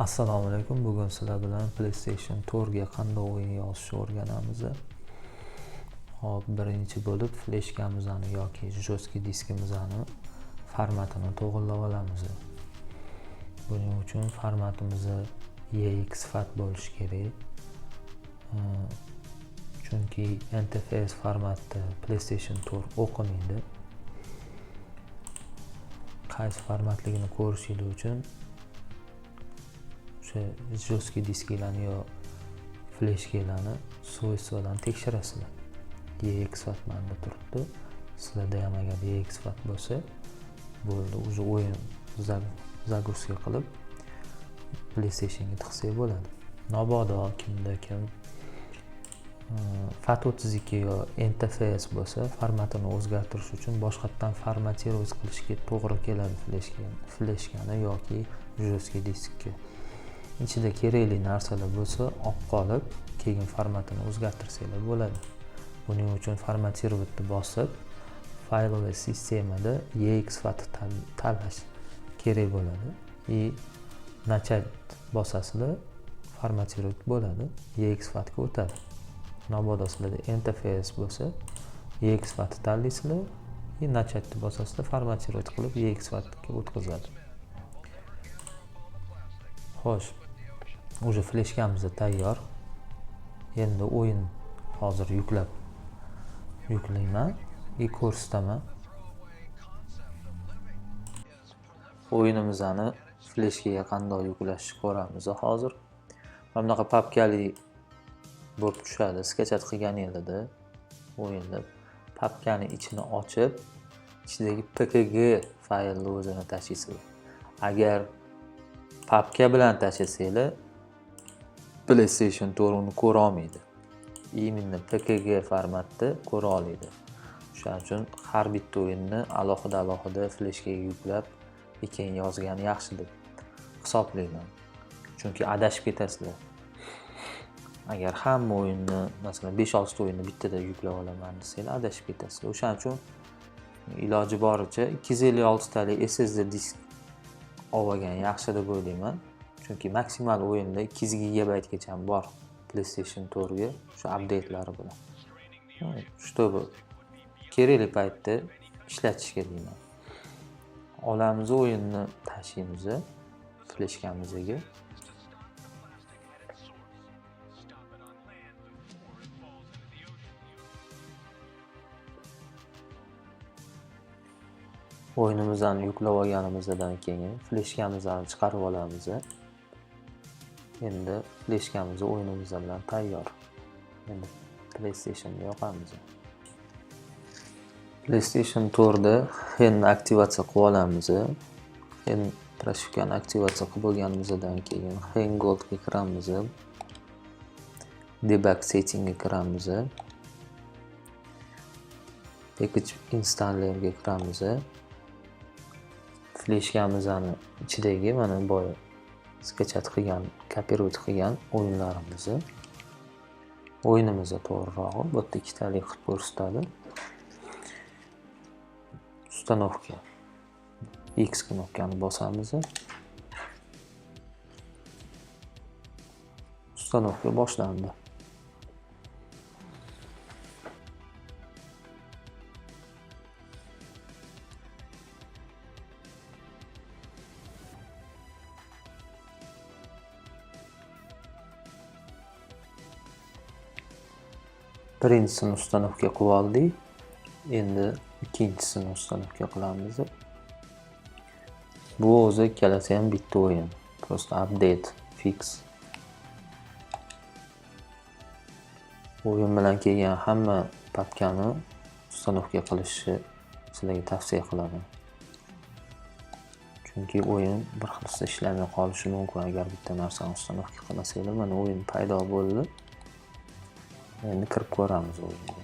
Assalomu alaykum. Bugun sizlar bilan PlayStation 4 ga qanday o'yin yozishni o'rganamiz. Hop, birinchi bo'lib fleshkamizni yoki jo'stki diskimizni formatini to'g'irlab olamiz. Buning uchun formatimiz EXFAT bo'lishi kerak. Chunki NTFS formatda PlayStation 4 o'qimaydi. Qaysi formatligini ko'rishingiz uchun jo'stki disklarni yo fleshkalarni svойствоdan tekshirasizlar. EXFAT manda turibdi. Sizlarda ham agar EXFAT bo'lsa, bo'ldi, уже o'yin загрузка qilib PlayStationga tiqsak bo'ladi. Mabodo kimda kim FAT32 yo NTFS bo'lsa, formatini o'zgartirish uchun boshqatdan formatirovat qilishga to'g'ri keladi fleshkani yoki jo'stki diskka. Ichida kerakli narsalar bo'lsa, olib qolib, keyin formatini o'zgartirsanglar bo'ladi. Buning uchun formatirovatni bosib, fayloviy sistemada EXFAT tanlash kerak bo'ladi. Начать bosasizlar, formatirovat bo'ladi, EXFAT ga o'tadi. Mabodo sizlarda NTFS bo'lsa, EXFAT tanlaysizlar, начать bosasizlar, formatirovat qilib EXFAT ga o'tkazadi. Xo'sh, уже fleshkamiz tayyor. Endi o'yin hozir yuklayman va ko'rsataman. O'yinimizni fleshkaga qanday yuklashni ko'ramiz hozir. Mana bunaqa papkali bo'lib tushadi. Skachat qilganingizda o'yinni papkani ichini ochib, ichidagi PKG faylni o'zini tashlaysizlar. Agar papka bilan tashlasanglar, PlayStation 4 uni ko'ra olmaydi. Именно PKG formatda ko'ra oladi. Shuning uchun har bitta o'yinni alohida fleshkaga yuklab, keyin yozgani yaxshi deb hisoblayman. Chunki adashib ketasizlar. Agar hamma o'yinni, masalan 5-6 ta o'yinni bittada yuklab olaman desanglar, adashib ketasizlar. O'shaning uchun iloji boricha 256 talik SSD disk olgan yaxshi deb o'ylayman. Chunki maksimal o'yinlar 2 GB gacha bor PlayStation 4 ga shu update'lari bilan. Чтобы kerakli paytda ishlatishga deyman. Olamiz o'yinni tashlaymiz fleshkamizga. O'yinimizni yuklab olganimizdan keyin fleshkamizni chiqarib olamiz. Endi fleshkamiz o'yinimiz bilan tayyor. Endi PlayStationga yoqamiz. PlayStation 4 da endi aktivatsiya qilib olamiz. Endi proshivkani aktivatsiya qilib bo'lganimizdan keyin Hangout ga kiramiz. Debug setting ga kiramiz. Package installer ga kiramiz. Fleshkamizni ichidagi mana boya skachat qilgan, kopirovat qilgan o'yinimizni to'g'rirog'i bu yerda ikkitalik qilib ko'rsatadi. Ustanovka X knopkani bosamiz. Ustanovka boshlandi. Birinchisini ustanovka qilib oldik. Endi ikkinchisini ustanovka qilamiz. Bu o'zi ikkalasi ham bitta o'yin. Просто update fix. O'yin bilan kelgan hamma papkani ustanovka qilishni sizlarga tavsiya qilaman. Chunki o'yin bir xil ishlamay qolishi mumkin agar bitta narsani ustanovka qilmasanglar. Mana o'yin paydo bo'ldi. Endi kirib ko'ramiz o'yinga.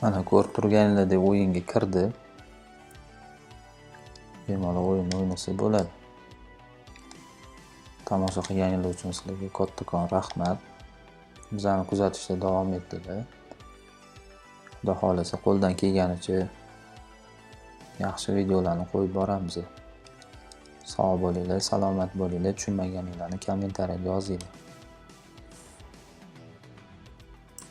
Mana ko'rib turganinglardek o'yinga kirdi. Bemalol o'yinni o'ynasa bo'ladi. Tomosha qilganinglar uchun sizlarga kattakon rahmat. Bizani kuzatishda davom etdinglar. Xudo xolasa qo'ldan kelganicha yaxshi videolarni qo'yib boramiz. Sog' bo'linglar, salomat bo'linglar. Tushunmaganinglarni kommentariyada yozinglar.